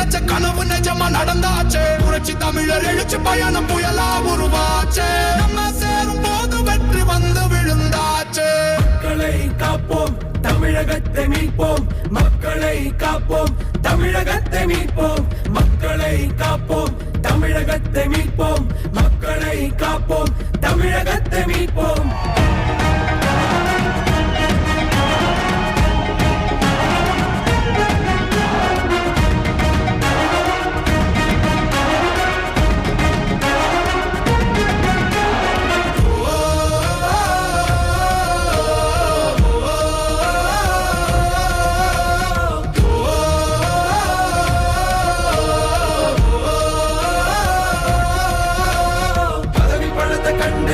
நினைச்ச கனவு நிஜமா நடந்தாச்சு. புரட்சி தமிழர் எழுச்சி பயணம் புயலா உருவாச்சு. நம்ம சேரும் போது வெற்றி வந்து விழுந்தாச்சு. மக்களை காப்போம், தமிழகத்தை மீட்போம். மக்களை காப்போம், தமிழகத்தை மீட்போம். மக்களை காப்போம், தமிழகத்தை மீட்போம். மக்களை காப்போம், தமிழகத்தை மீட்போம்.